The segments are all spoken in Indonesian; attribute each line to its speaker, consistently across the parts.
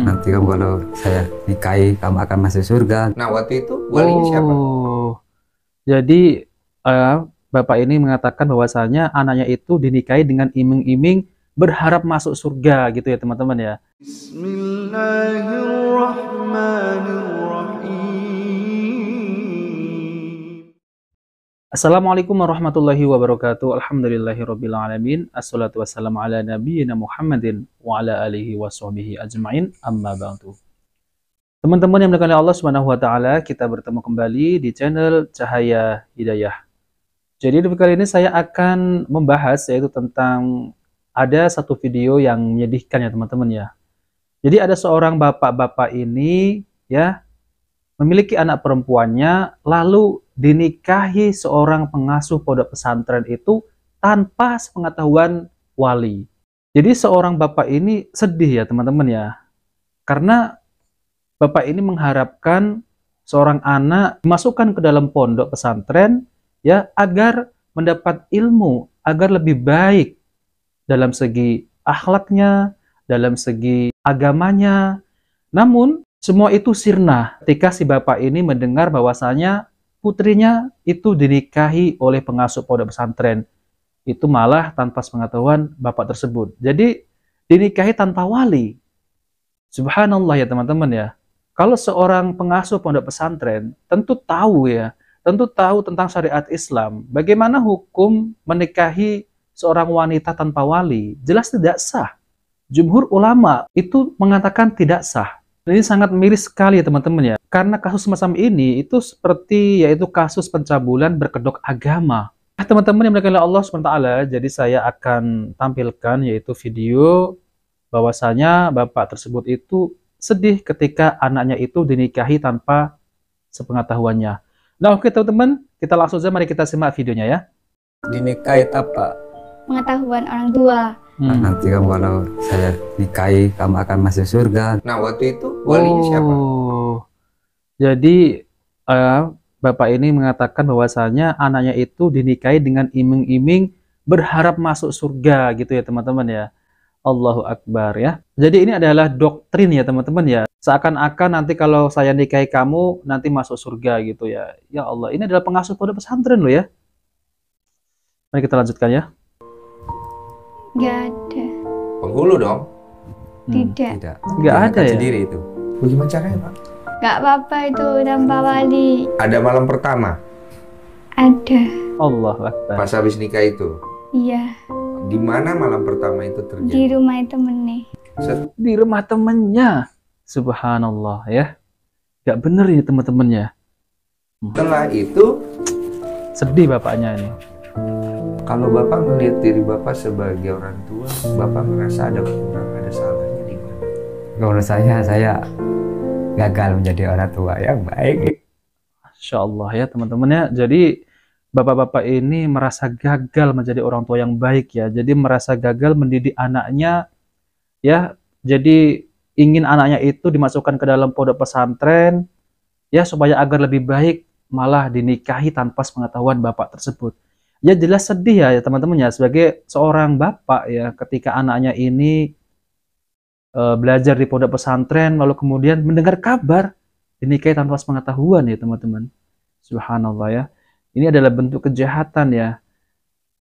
Speaker 1: Nanti kamu kalau saya nikahi, kamu akan masuk surga. Nah, waktu itu walinya siapa?
Speaker 2: Jadi eh, bapak ini mengatakan bahwasanya anaknya itu dinikahi dengan iming-iming berharap masuk surga gitu ya teman-teman ya. Bismillahirrahmanirrahim. Assalamualaikum warahmatullahi wabarakatuh. Alhamdulillahirabbil alamin. Assalatu wassalamu ala nabiyyina Muhammadin wa ala alihi washabihi ajmain. Amma ba'du. Teman-teman yang dimuliakan oleh Allah Subhanahu wa taala, kita bertemu kembali di channel Cahaya Hidayah. Jadi di kali ini saya akan membahas yaitu tentang ada satu video yang menyedihkan ya teman-teman ya. Jadi ada seorang bapak-bapak ini ya memiliki anak perempuannya lalu dinikahi seorang pengasuh pondok pesantren itu tanpa sepengetahuan wali. Jadi seorang bapak ini sedih ya teman-teman ya. Karena bapak ini mengharapkan seorang anak dimasukkan ke dalam pondok pesantren ya agar mendapat ilmu, agar lebih baik dalam segi akhlaknya, dalam segi agamanya. Namun semua itu sirna ketika si bapak ini mendengar bahwasanya putrinya itu dinikahi oleh pengasuh pondok pesantren. Itu malah tanpa sepengetahuan bapak tersebut. Jadi dinikahi tanpa wali. Subhanallah ya teman-teman ya. Kalau seorang pengasuh pondok pesantren tentu tahu ya, tentu tahu tentang syariat Islam. Bagaimana hukum menikahi seorang wanita tanpa wali? Jelas tidak sah. Jumhur ulama itu mengatakan tidak sah. Ini sangat miris sekali ya teman-teman ya. Karena kasus semacam ini itu seperti yaitu kasus pencabulan berkedok agama. Nah, teman-teman yang dimuliakan oleh Allah SWT, jadi saya akan tampilkan yaitu video bahwasanya bapak tersebut itu sedih ketika anaknya itu dinikahi tanpa sepengetahuannya. Nah, oke teman-teman, kita langsung saja mari kita simak videonya ya.
Speaker 1: Dinikahi apa?
Speaker 3: Pengetahuan orang tua.
Speaker 1: Nanti kamu kalau saya nikahi, kamu akan masuk surga. Nah, waktu itu walinya siapa?
Speaker 2: Jadi bapak ini mengatakan bahwasanya anaknya itu dinikahi dengan iming-iming berharap masuk surga gitu ya teman-teman ya. Allahu Akbar ya. Jadi ini adalah doktrin ya teman-teman ya. Seakan-akan nanti kalau saya nikahi kamu nanti masuk surga gitu ya. Ya Allah, ini adalah pengasuh pondok pesantren loh ya. Mari kita lanjutkan ya.
Speaker 3: Gak ada.
Speaker 1: Penghulu dong?
Speaker 3: Tidak.
Speaker 1: Tidak.
Speaker 2: Nggak ada ya?
Speaker 1: Sendiri itu. Bagaimana caranya, Pak?
Speaker 3: Gak apa-apa itu tanpa wali.
Speaker 1: Ada malam pertama
Speaker 3: Ada.
Speaker 2: Allahu Akbar.
Speaker 1: pas habis nikah itu.
Speaker 3: Iya.
Speaker 1: Di mana malam pertama itu
Speaker 3: Di
Speaker 1: terjadi?
Speaker 3: rumah temennya.
Speaker 2: Di rumah temannya. Subhanallah ya. Gak bener ini teman-teman ya.
Speaker 1: Setelah itu,
Speaker 2: Sedih bapaknya ini.
Speaker 1: kalau Bapak melihat diri Bapak sebagai orang tua, Bapak merasa ada kekurangan, ada salahnya di mana? Menurut saya gagal menjadi orang tua yang baik.
Speaker 2: Masya Allah ya teman-teman ya. Jadi bapak-bapak ini merasa gagal menjadi orang tua yang baik ya. Jadi merasa gagal mendidik anaknya ya. Jadi ingin anaknya itu dimasukkan ke dalam pondok pesantren ya supaya agar lebih baik, malah dinikahi tanpa sepengetahuan bapak tersebut. Ya jelas sedih ya teman-teman ya sebagai seorang bapak ya ketika anaknya ini belajar di pondok pesantren lalu kemudian mendengar kabar dinikahi tanpa sepengetahuan ya teman-teman. Subhanallah ya. Ini adalah bentuk kejahatan ya.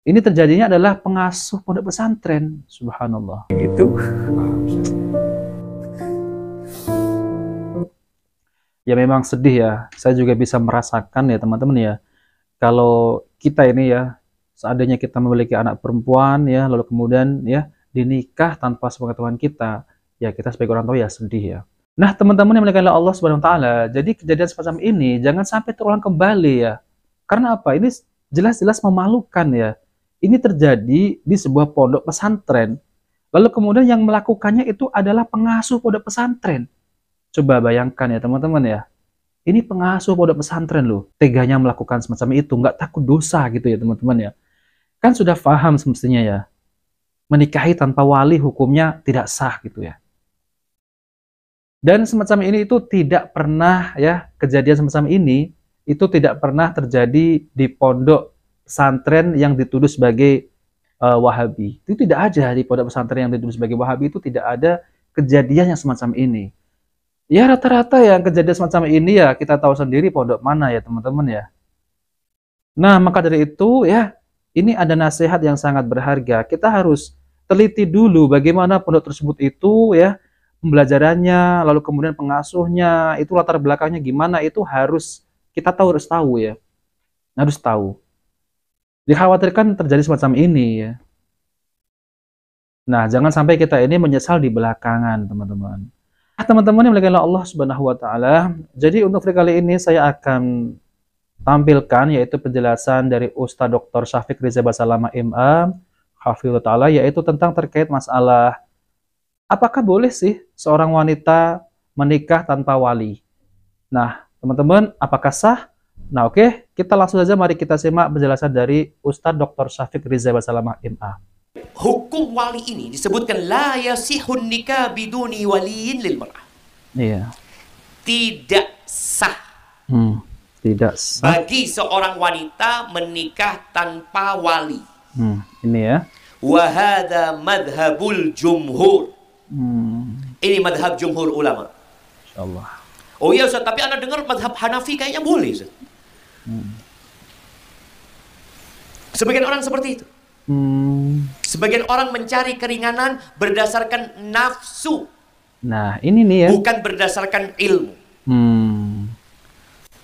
Speaker 2: Ini terjadinya adalah pengasuh pondok pesantren. Subhanallah.
Speaker 1: Gitu.
Speaker 2: Ya memang sedih ya. Saya juga bisa merasakan ya teman-teman ya. Kalau kita ini ya, seandainya kita memiliki anak perempuan ya, lalu kemudian ya dinikah tanpa sepengetahuan kita, ya kita sebagai orang tua ya sedih ya. Nah teman-teman yang dimuliakan oleh Allah Subhanahu Wa Taala, jadi kejadian semacam ini jangan sampai terulang kembali ya. Karena apa? Ini jelas-jelas memalukan ya. Ini terjadi di sebuah pondok pesantren. Lalu kemudian yang melakukannya itu adalah pengasuh pondok pesantren. Coba bayangkan ya teman-teman ya. Ini pengasuh pondok pesantren loh. Teganya melakukan semacam itu. Nggak takut dosa gitu ya teman-teman ya. Kan sudah paham semestinya ya. Menikahi tanpa wali hukumnya tidak sah gitu ya. Dan semacam ini itu tidak pernah ya. Kejadian semacam ini itu tidak pernah terjadi di pondok pesantren yang dituduh sebagai Wahabi. Itu tidak ada di pondok pesantren yang dituduh sebagai Wahabi, itu tidak ada kejadian yang semacam ini. Ya rata-rata yang kejadian semacam ini ya kita tahu sendiri pondok mana ya teman-teman ya. Nah maka dari itu ya ini ada nasihat yang sangat berharga. Kita harus teliti dulu bagaimana pondok tersebut itu ya pembelajarannya, lalu kemudian pengasuhnya, itu latar belakangnya gimana, itu harus kita tahu, harus tahu ya. Harus tahu. Dikhawatirkan terjadi semacam ini ya. Nah, jangan sampai kita ini menyesal di belakangan, teman-teman. Teman-teman yang dimuliakan Allah Subhanahu wa taala. Jadi untuk kali ini saya akan tampilkan yaitu penjelasan dari Ustadz Dr. Syafiq Riza Basalamah MA Hafizhullah taala yaitu tentang terkait masalah apakah boleh sih seorang wanita menikah tanpa wali? Nah, teman-teman, apakah sah? Nah, oke, kita langsung saja mari kita simak penjelasan dari Ustadz Dr. Syafiq Riza Basalamah MA.
Speaker 4: Hukum wali ini disebutkan la yasihun nikah biduni waliyin lil mar'ah.
Speaker 2: Iya.
Speaker 4: Tidak sah.
Speaker 2: Tidak sah
Speaker 4: bagi seorang wanita menikah tanpa wali.
Speaker 2: Ini ya.
Speaker 4: Wa hadza madhhabul jumhur. Ini madhab jumhur ulama.
Speaker 2: Insyaallah.
Speaker 4: Oh iya Ustaz, tapi Anda dengar madhab Hanafi kayaknya boleh Ustaz. Sebagian orang seperti itu. Sebagian orang mencari keringanan berdasarkan nafsu.
Speaker 2: Nah, ini nih ya.
Speaker 4: Bukan berdasarkan ilmu.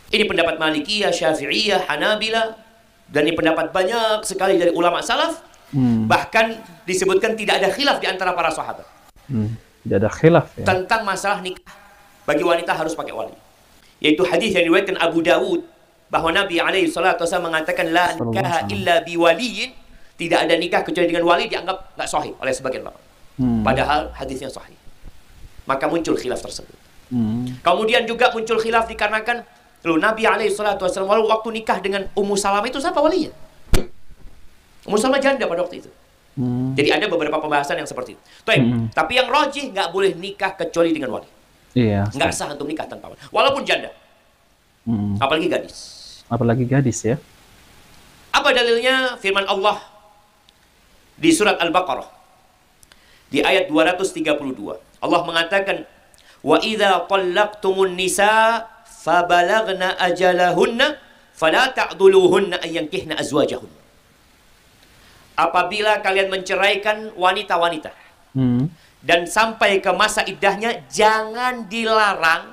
Speaker 4: Ini pendapat Malikiyah, Syafi'iyah, Hanabila. Dan ini pendapat banyak sekali dari ulama salaf. Bahkan disebutkan tidak ada khilaf di antara para sahabat.
Speaker 2: Tidak ada khilaf ya.
Speaker 4: Tentang masalah nikah bagi wanita harus pakai wali. Yaitu hadis yang diriwayatkan Abu Dawud bahwa Nabi SAW mengatakan la nikaha illa biwaliyin. Tidak ada nikah kecuali dengan wali, dianggap nggak sahih oleh sebagian ulama. Padahal hadisnya sahih. Maka muncul khilaf tersebut. Kemudian juga muncul khilaf dikarenakan Nabi SAW waktu nikah dengan Ummu Salamah itu siapa walinya? Ummu Salamah janda pada waktu itu. Jadi ada beberapa pembahasan yang seperti itu. Tapi yang rajih nggak boleh nikah kecuali dengan wali.
Speaker 2: Iya.
Speaker 4: Nggak sah untuk nikah tanpa wali. Walaupun janda. Apalagi gadis.
Speaker 2: Apalagi gadis ya.
Speaker 4: Apa dalilnya? Firman Allah di surat Al-Baqarah di ayat 232. Allah mengatakan, "Wa idza talaqtumun nisa fabalagna ajalahunna fala ta'dhuluhunna an yankihna azwajahunna." Apabila kalian menceraikan wanita-wanita dan sampai ke masa iddahnya, jangan dilarang,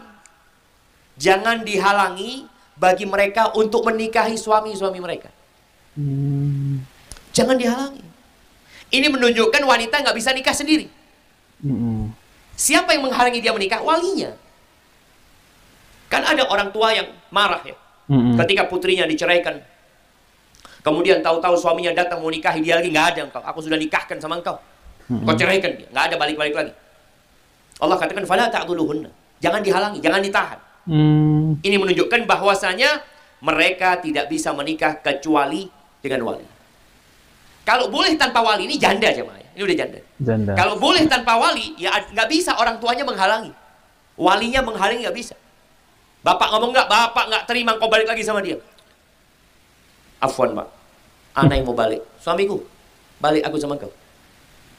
Speaker 4: jangan dihalangi bagi mereka untuk menikahi suami-suami mereka. Jangan dihalangi. Ini menunjukkan wanita nggak bisa nikah sendiri. Siapa yang menghalangi dia menikah? Walinya. Kan ada orang tua yang marah ya. Ketika putrinya diceraikan. Kemudian tahu-tahu suaminya datang mau nikahi dia lagi. Nggak ada engkau. Aku sudah nikahkan sama engkau. Kau ceraikan dia. Nggak ada balik-balik lagi. Allah katakan, fala ta'dhuluhunna. Jangan dihalangi, jangan ditahan. Ini menunjukkan bahwasanya mereka tidak bisa menikah kecuali dengan wali. Kalau boleh tanpa wali, ini janda aja, ini udah janda. Kalau boleh tanpa wali, ya nggak bisa orang tuanya menghalangi. Walinya menghalangi nggak bisa. Bapak ngomong nggak, bapak nggak terima kau balik lagi sama dia. Afwan pak, anak yang mau balik, suamiku, balik aku sama kau.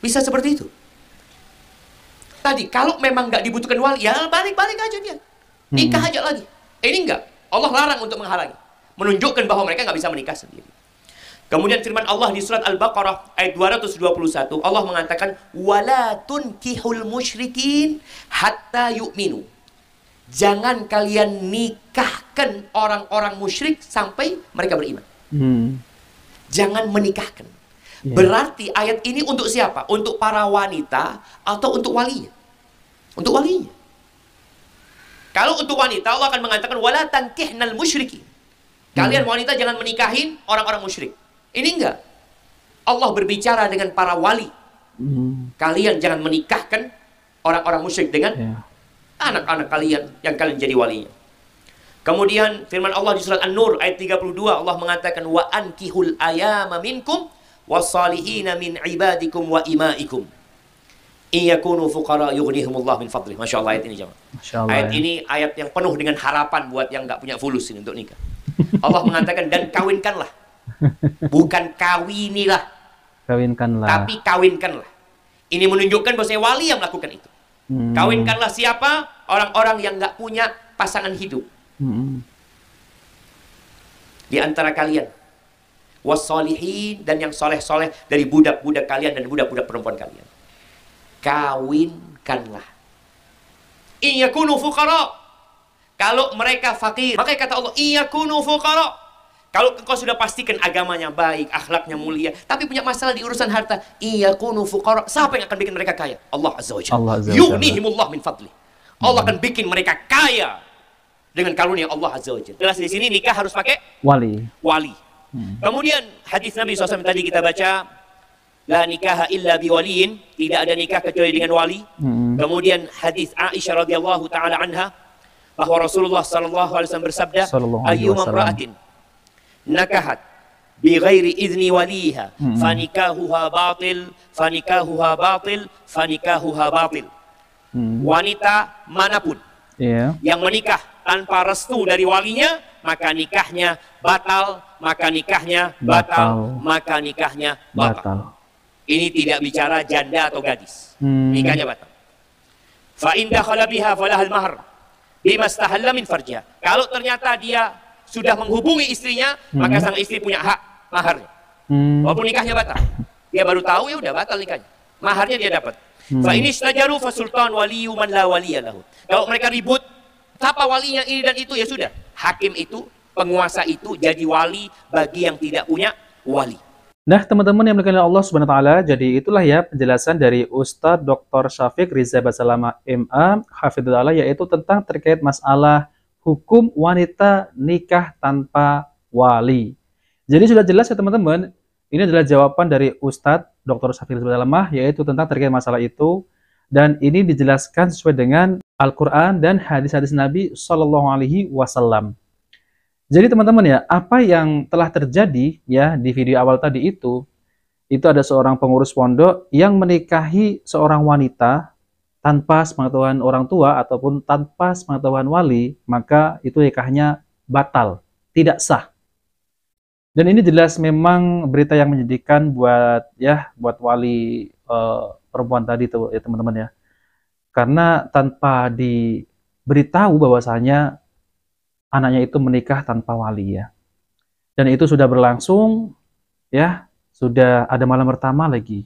Speaker 4: Bisa seperti itu. Tadi kalau memang nggak dibutuhkan wali, ya balik-balik aja dia, nikah aja lagi. Ini enggak, Allah larang untuk menghalangi, menunjukkan bahwa mereka nggak bisa menikah sendiri. Kemudian firman Allah di surat Al-Baqarah ayat 221, Allah mengatakan, "Wala tunkihul musyrikin hatta yu'minu." Jangan kalian nikahkan orang-orang musyrik sampai mereka beriman. Jangan menikahkan. Berarti ayat ini untuk siapa? Untuk para wanita atau untuk walinya? Untuk walinya. Kalau untuk wanita, Allah akan mengatakan, "Wala tankihnal musyrikin." Kalian wanita jangan menikahin orang-orang musyrik. Ini enggak. Allah berbicara dengan para wali. Kalian jangan menikahkan orang-orang musyrik dengan anak-anak kalian yang kalian jadi walinya. Kemudian firman Allah di surat An-Nur ayat 32, Allah mengatakan, "Wa ankihul ayama minkum wassalihina min ibadikum wa imaikum. Iyakunu fuqara yughnihimullah min fadlih." Masya Allah ayat ini jemaah. Ayat ini ayat yang penuh dengan harapan buat yang nggak punya fulus ini untuk nikah. Allah mengatakan, dan kawinkanlah. Bukan kawinilah.
Speaker 2: Kawinkanlah.
Speaker 4: Tapi kawinkanlah. Ini menunjukkan bahwa wali yang melakukan itu. Kawinkanlah siapa? Orang-orang yang nggak punya pasangan hidup. Di antara kalian. Wassalihin, dan yang soleh-soleh dari budak-budak kalian dan budak-budak perempuan kalian. Kawinkanlah. In yakunu fuqara. Kalau mereka fakir. Makanya kata Allah, in yakunu fuqara. Kalau engkau sudah pastikan agamanya baik, akhlaknya mulia, tapi punya masalah di urusan harta, in yakunu fuqara. Siapa yang akan bikin mereka kaya? Allah Azza wa Jalla. Yughnihimullah min fadli. Allah akan bikin mereka kaya dengan karunia Allah Azza wa Jalla. Jelas di sini nikah harus pakai wali. Kemudian hadis Nabi SAW tadi kita baca, la nikaha illa biwaliin, tidak ada nikah kecuali dengan wali. Kemudian hadis Aisyah radhiyallahu taala anha bahwa Rasulullah sallallahu alaihi wasallam bersabda, ayyuma imra'atin nakahat bi ghairi idzni waliha fanikahuha batil fanikahuha batil fanikahuha batil. Wanita manapun yang menikah tanpa restu dari walinya, maka nikahnya batal, maka nikahnya batal, maka nikahnya batal. Ini tidak bicara janda atau gadis. Nikahnya batal. Fa in dakhala biha falahal mahr bima istahalla min farjiha. Kalau ternyata dia sudah menghubungi istrinya, maka sang istri punya hak maharnya. Walaupun nikahnya batal. Dia baru tahu, ya udah batal nikahnya. Maharnya dia dapat. Fa in istajaru fa sultan waliyyu man la waliya lahu. Kalau mereka ribut, siapa walinya ini dan itu, ya sudah. Hakim itu, penguasa itu jadi wali bagi yang tidak punya wali.
Speaker 2: Nah, teman-teman yang dimuliakan Allah Subhanahu wa taala, jadi itulah ya penjelasan dari Ustadz Dr. Syafiq Riza Basalamah MA Hafidhullah, yaitu tentang terkait masalah hukum wanita nikah tanpa wali. Jadi sudah jelas ya teman-teman, ini adalah jawaban dari Ustadz Dr. Syafiq Riza Basalamah, yaitu tentang terkait masalah itu, dan ini dijelaskan sesuai dengan Al-Quran dan hadis-hadis Nabi Shallallahu Alaihi Wasallam. Jadi teman-teman ya, apa yang telah terjadi ya di video awal tadi itu ada seorang pengurus pondok yang menikahi seorang wanita tanpa sepengetahuan orang tua ataupun tanpa sepengetahuan wali, maka itu nikahnya batal, tidak sah. Dan ini jelas memang berita yang menyedihkan buat wali perempuan tadi tuh ya teman-teman ya. Karena tanpa diberitahu bahwasanya anaknya itu menikah tanpa wali ya. Dan itu sudah berlangsung ya, sudah ada malam pertama lagi.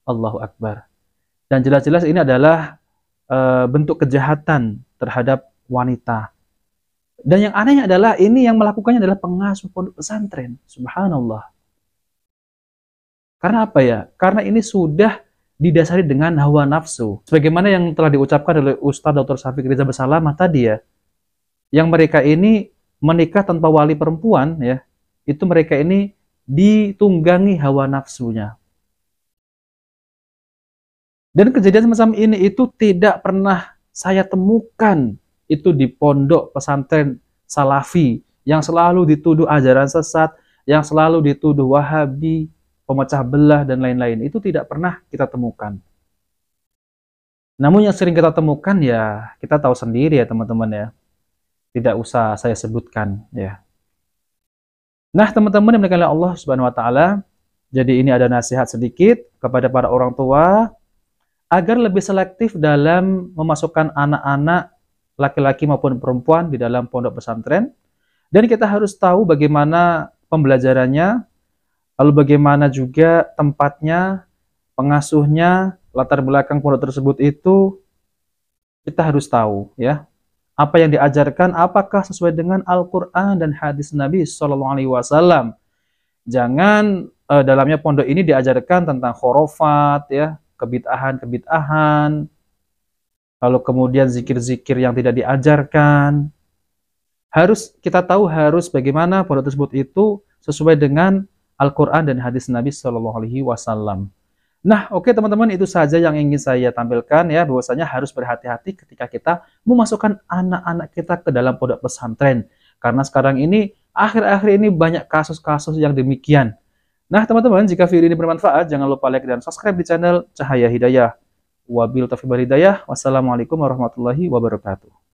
Speaker 2: Allahu Akbar. Dan jelas-jelas ini adalah bentuk kejahatan terhadap wanita. Dan yang anehnya adalah ini yang melakukannya adalah pengasuh pondok pesantren. Subhanallah. Karena apa ya? Karena ini sudah didasari dengan hawa nafsu. Sebagaimana yang telah diucapkan oleh Ustadz Dr. Syafiq Riza Basalamah tadi ya. Yang mereka ini menikah tanpa wali perempuan ya, itu mereka ini ditunggangi hawa nafsunya. Dan kejadian semacam ini itu tidak pernah saya temukan itu di pondok pesantren Salafi yang selalu dituduh ajaran sesat, yang selalu dituduh Wahabi, pemecah belah dan lain-lain. Itu tidak pernah kita temukan. Namun yang sering kita temukan ya, kita tahu sendiri ya teman-teman ya. Tidak usah saya sebutkan ya. Nah, teman-teman yang dimuliakan oleh Allah Subhanahu wa taala, jadi ini ada nasihat sedikit kepada para orang tua agar lebih selektif dalam memasukkan anak-anak laki-laki maupun perempuan di dalam pondok pesantren. Dan kita harus tahu bagaimana pembelajarannya, lalu bagaimana juga tempatnya, pengasuhnya, latar belakang pondok tersebut itu kita harus tahu ya. Apa yang diajarkan, apakah sesuai dengan Al-Quran dan hadis Nabi SAW. Jangan dalamnya pondok ini diajarkan tentang khurafat, ya, kebid'ahan, lalu kemudian zikir-zikir yang tidak diajarkan. Kita tahu harus bagaimana pondok tersebut itu sesuai dengan Al-Quran dan hadis Nabi SAW. Nah, oke teman-teman, itu saja yang ingin saya tampilkan ya, bahwasanya harus berhati-hati ketika kita memasukkan anak-anak kita ke dalam pondok pesantren. Karena sekarang ini, akhir-akhir ini banyak kasus-kasus yang demikian. Nah, teman-teman, jika video ini bermanfaat, jangan lupa like dan subscribe di channel Cahaya Hidayah. Wabil taufiq wal hidayah. Wassalamualaikum warahmatullahi wabarakatuh.